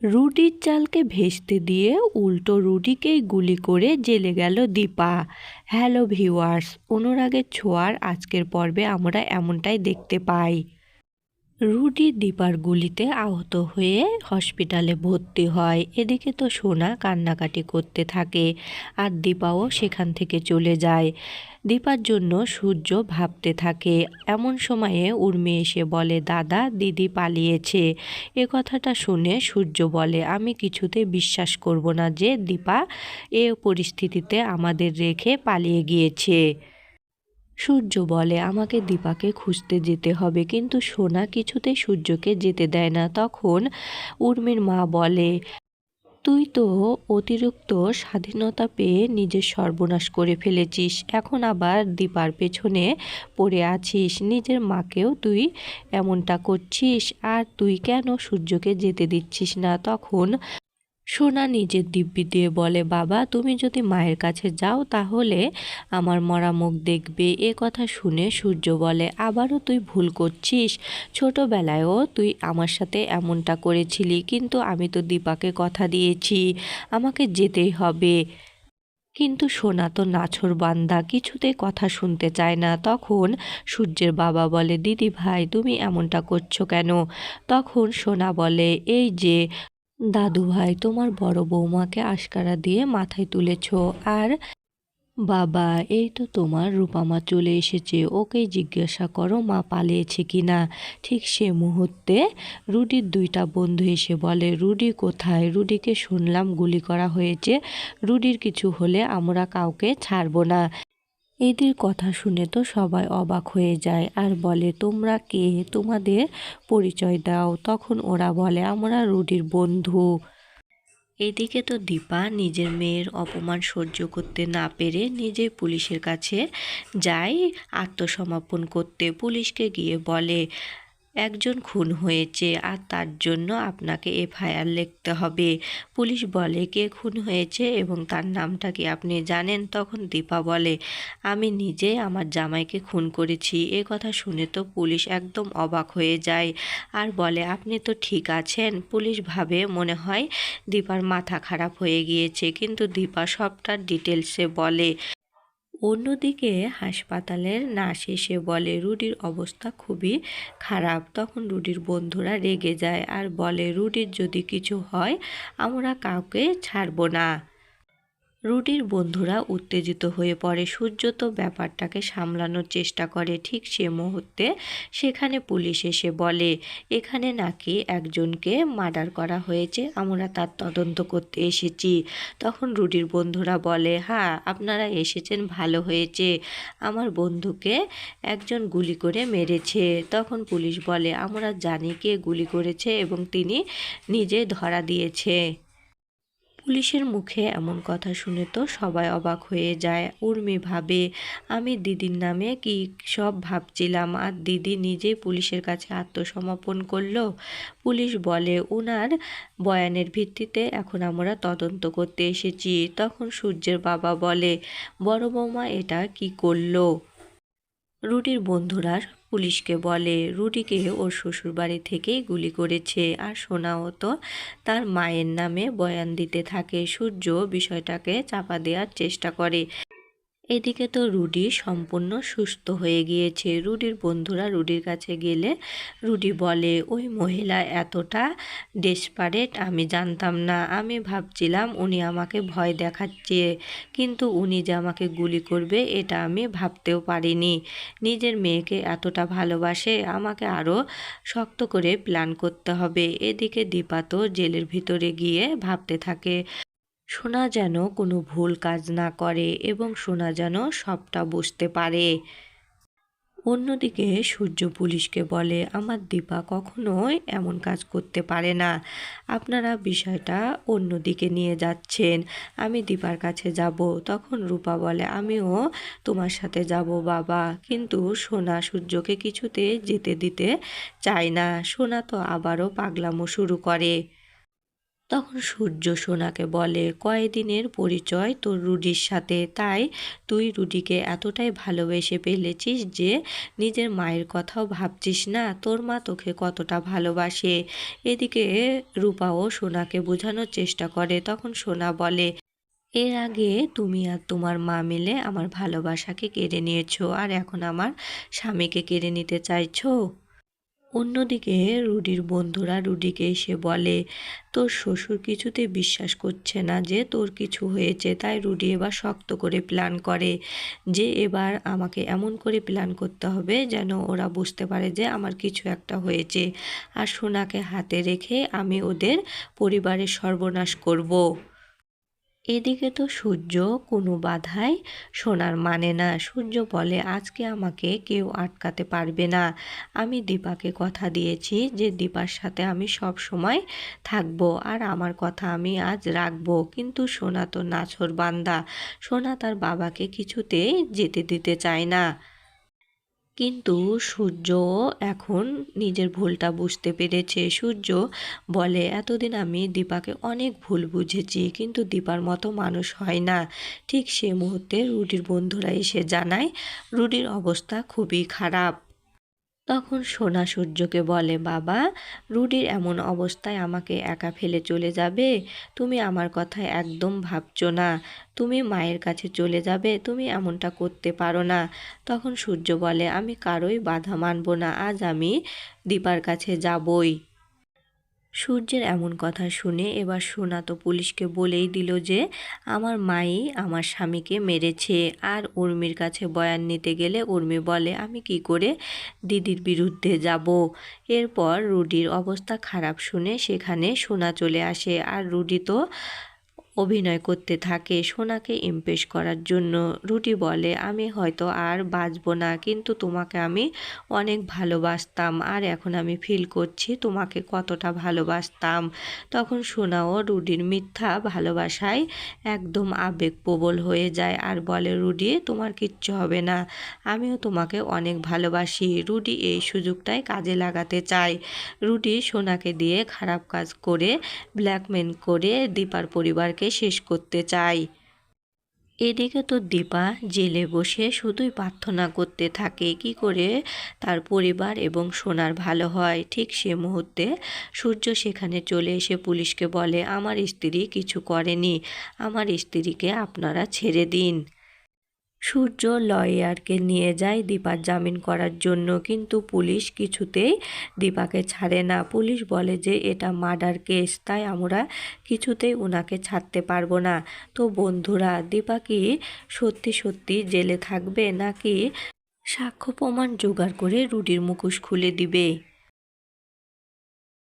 রুটির চালকে ভেস্তে দিয়ে উল্টো রুটিকেই গুলি করে জেলে গেল দীপা। হ্যালো ভিউয়ার্স, অনুরাগের ছোঁয়ার আজকের পর্বে আমরা এমনটাই দেখতে পাই। রুটি দীপার গুলিতে আহত হয়ে হসপিটালে ভর্তি হয়। এদিকে তো সোনা কান্নাকাটি করতে থাকে আর দীপাও সেখান থেকে চলে যায়। দীপার জন্য সূর্য ভাবতে থাকে। এমন সময়ে উর্মি এসে বলে, দাদা দিদি পালিয়েছে। এ কথাটা শুনে সূর্য বলে, আমি কিছুতে বিশ্বাস করব না যে দীপা এ পরিস্থিতিতে আমাদের রেখে পালিয়ে গিয়েছে। সূর্য বলে, আমাকে দীপাকে খুঁজতে যেতে হবে, কিন্তু সোনা কিছুতেই সূর্যকে যেতে দেয় না। তখন উর্মির মা বলে, তুই তো অতিরিক্ত স্বাধীনতা পেয়ে নিজের সর্বনাশ করে ফেলেছিস, এখন আবার দীপার পেছনে পড়ে আছিস, নিজের মাকেও তুই এমনটা করছিস, আর তুই কেন সূর্যকে যেতে দিচ্ছিস না? তখন সোনা নিজের দিব্যি দিয়ে বলে, বাবা তুমি যদি মায়ের কাছে যাও তাহলে আমার মরা মুখ দেখবে। এ কথা শুনে সূর্য বলে, আবারও তুই ভুল করছিস। ছোটবেলায়ও তুই আমার সাথে এমনটা করেছিলি, কিন্তু আমি তো দীপাকে কথা দিয়েছি আমাকে যেতেই হবে। কিন্তু সোনা তো নাছোড়বান্দা, কিছুতেই কথা শুনতে চায় না। তখন সূর্যের বাবা বলে, দিদি ভাই তুমি এমনটা করছো কেন? তখন সোনা বলে, এই যে দাদু ভাই, তোমার বড় বৌমাকে আশকারা দিয়ে মাথায় তুলেছ, আর বাবা এই তো তোমার রূপামা চলে এসেছে, ওকেই জিজ্ঞাসা করো মা পালিয়েছে কি না। ঠিক সে মুহূর্তে রুডির দুইটা বন্ধু এসে বলে, রুডি কোথায়? রুডিকে শুনলাম গুলি করা হয়েছে, রুডির কিছু হলে আমরা কাউকে ছাড়বো না। এদের কথা শুনে তো সবাই অবাক হয়ে যায় আর বলে, তোমরা কে? তোমাদের পরিচয় দাও। তখন ওরা বলে, আমরা রুডির বন্ধু। এদিকে তো দীপা নিজের মেয়ের অপমান সহ্য করতে না পেরে নিজেই পুলিশের কাছে যায় আত্মসমর্পণ করতে। পুলিশকে গিয়ে বলে, একজন খুন হয়েছে আর তার জন্য আপনাকে এফআইআর লিখতে হবে। পুলিশ বলে, কে খুন হয়েছে এবং তার নামটা কি আপনি জানেন? তখন দীপা বলে, আমি নিজে আমার জামাইকে খুন করেছি। এ কথা শুনে তো পুলিশ একদম অবাক হয়ে যায় আর বলে, আপনি তো ঠিক আছেন? পুলিশ ভাবে মনে হয় দীপার মাথা খারাপ হয়ে গিয়েছে, কিন্তু দীপা সবটা ডিটেলসে বলে। অন্যদিকে হাসপাতালের নার্স এসে বলে, রুডির অবস্থা খুবই খারাপ। তখন রুডির বন্ধুরা রেগে যায় আর বলে, রুডির যদি কিছু হয় আমরা কাউকে ছাড়বো না। রুডির বন্ধুরা উত্তেজিত হয়ে পড়ে। সূর্য তো ব্যাপারটাকে সামলানোর চেষ্টা করে। ঠিক সে মুহূর্তে সেখানে পুলিশ এসে বলে, এখানে নাকি একজনকে মার্ডার করা হয়েছে, আমরা তার তদন্ত করতে এসেছি। তখন রুডির বন্ধুরা বলে, হ্যাঁ আপনারা এসেছেন ভালো হয়েছে, আমার বন্ধুকে একজন গুলি করে মেরেছে। তখন পুলিশ বলে, আমরা জানি কে গুলি করেছে এবং তিনি নিজে ধরা দিয়েছে। পুলিশের মুখে এমন কথা শুনে তো সবাই অবাক হয়ে যায়। উর্মি ভাবে, আমি দিদির নামে কি সব ভাবছিলাম, আর দিদি নিজেই পুলিশের কাছে আত্মসমর্পণ করলো। পুলিশ বলে, উনার বয়ানের ভিত্তিতে এখন আমরা তদন্ত করতে এসেছি। তখন সূর্যের বাবা বলে, বড় বৌমা এটা কি করলো? রুডির বন্ধুরা পুলিশকে বলে, রুডিকে ওর শ্বশুরবাড়ি থেকেই গুলি করেছে। আর সোনাও তো তার মায়ের নামে বয়ান দিতে থাকে। সূর্য বিষয়টাকে চাপা দেওয়ার চেষ্টা করে। এদিকে তো রুডি সম্পূর্ণ সুস্থ হয়ে গিয়েছে। রুডির বন্ধুরা রুডির কাছে গেলে রুডি বলে, ওই মহিলা এতটা ডেসপারেট আমি জানতাম না, আমি ভাবছিলাম উনি আমাকে ভয় দেখাচ্ছে, কিন্তু উনি যে আমাকে গুলি করবে এটা আমি ভাবতেও পারিনি। নিজের মেয়েকে এতটা ভালোবাসে, আমাকে আরও শক্ত করে প্ল্যান করতে হবে। এদিকে দীপা তো জেলের ভিতরে গিয়ে ভাবতে থাকে, সোনা যেন কোনো ভুল কাজ না করে এবং সোনা যেন সবটা বুঝতে পারে। অন্যদিকে সূর্য পুলিশকে বলে, আমার দীপা কখনোই এমন কাজ করতে পারে না, আপনারা বিষয়টা অন্যদিকে নিয়ে যাচ্ছেন, আমি দীপার কাছে যাব। তখন রূপা বলে, আমিও তোমার সাথে যাব বাবা, কিন্তু সোনা সূর্যকে কিছুতে যেতে দিতে চায় না। সোনা তো আবারও পাগলামো শুরু করে। তখন সূর্য সোনাকে বলে, কয়দিনের পরিচয় তোর রুডির সাথে, তাই তুই রুডিকে এতটাই ভালোবেসে ফেলেছিস যে নিজের মায়ের কথাও ভাবছিস না। তোর মা তোকে কতটা ভালোবাসে। এদিকে রূপাও সোনাকে বোঝানোর চেষ্টা করে। তখন সোনা বলে, এর আগে তুমি আর তোমার মা মিলে আমার ভালোবাসাকে কেড়ে নিয়েছো, আর এখন আমার স্বামীকে কেড়ে নিতে চাইছো। অন্যদিকে রুডির বন্ধুরা রুডিকে এসে বলে, তোর শ্বশুর কিছুতে বিশ্বাস করছে না যে তোর কিছু হয়েছে, তাই রুডি এবার শক্ত করে প্ল্যান করে যে এবার আমাকে এমন করে প্ল্যান করতে হবে যেন ওরা বুঝতে পারে যে আমার কিছু একটা হয়েছে, আর সোনাকে হাতে রেখে আমি ওদের পরিবারের সর্বনাশ করব। এদিকে তো সূর্য কোনো বাধাই সোনার মানে না। সূর্য বলে, আজকে আমাকে কেউ আটকাতে পারবে না। আমি দীপাকে কথা দিয়েছি যে দীপার সাথে আমি সব সময় থাকবো, আর আমার কথা আমি আজ রাখবো। কিন্তু সোনা তো নাছোড়বান্দা, সোনা তার বাবাকে কিছুতেই যেতে দিতে চায় না। কিন্তু সূর্য এখন নিজের ভুলটা বুঝতে পেরেছে। সূর্য বলে, এতদিন আমি দীপাকে অনেক ভুল বুঝেছি, কিন্তু দীপার মতো মানুষ হয় না। ঠিক সে মুহূর্তে রুডির বন্ধুরা এসে জানায় রুডির অবস্থা খুবই খারাপ। তখন সোনা সূর্যকে বলে, বাবা, রুডির এমন অবস্থায় আমাকে একা ফেলে চলে যাবে? তুমি আমার কথা একদম ভাবছো না। তুমি মায়ের কাছে চলে যাবে, তুমি এমনটা করতে পারো না। তখন সূর্য বলে, আমি কারোই বাধা মানব না, আজ আমি দীপার কাছে যাবই। সূর্যের এমন কথা শুনে এবার সোনা তো পুলিশকে বলেই দিল যে আমার মাই আমার স্বামীকে মেরেছে। আর উর্মির কাছে বয়ান নিতে গেলে উর্মি বলে, আমি কি করে দিদির বিরুদ্ধে যাব। এরপর রুডির অবস্থা খারাপ শুনে সেখানে সোনা চলে আসে, আর রুডি তো অভিনয় করতে থাকে সোনাকে ইমপ্রেস করার জন্য। রুডি বলে, আমি হয়তো আর বাঁচবো না, কিন্তু তোমাকে আমি অনেক ভালোবাসতাম, আর এখন আমি ফিল করছি তোমাকে কতটা ভালোবাসতাম। তখন সোনাও রুডির মিথ্যা ভালোবাসায় একদম আবেগপ্রবল হয়ে যায় আর বলে, রুডি, তোমার কিচ্ছু হবে না, আমিও তোমাকে অনেক ভালোবাসি। রুডি এই সুযোগটাই কাজে লাগাতে চায়। রুডি সোনাকে দিয়ে খারাপ কাজ করে ব্ল্যাকমেল করে দীপার পরিবারকে শেষ করতে চায়। এদিকে তো দীপা জেলে বসে শুধুই প্রার্থনা করতে থাকে কি করে তার পরিবার এবং সোনার ভালো হয়। ঠিক সে মুহূর্তে সূর্য সেখানে চলে এসে পুলিশকে বলে, আমার স্ত্রী কিছু করেনি, আমার স্ত্রীকে আপনারা ছেড়ে দিন। সূর্য লয়ারকে নিয়ে যায় দীপার জামিন করার জন্য, কিন্তু পুলিশ কিছুতেই দীপাকে ছাড়ে না। পুলিশ বলে যে এটা মার্ডার কেস, তাই আমরা কিছুতেই ওনাকে ছাড়তে পারবো না। তো বন্ধুরা, দীপা কি সত্যি সত্যি জেলে থাকবে, নাকি সাক্ষ্য প্রমাণ জোগাড় করে রুডির মুখোশ খুলে দিবে?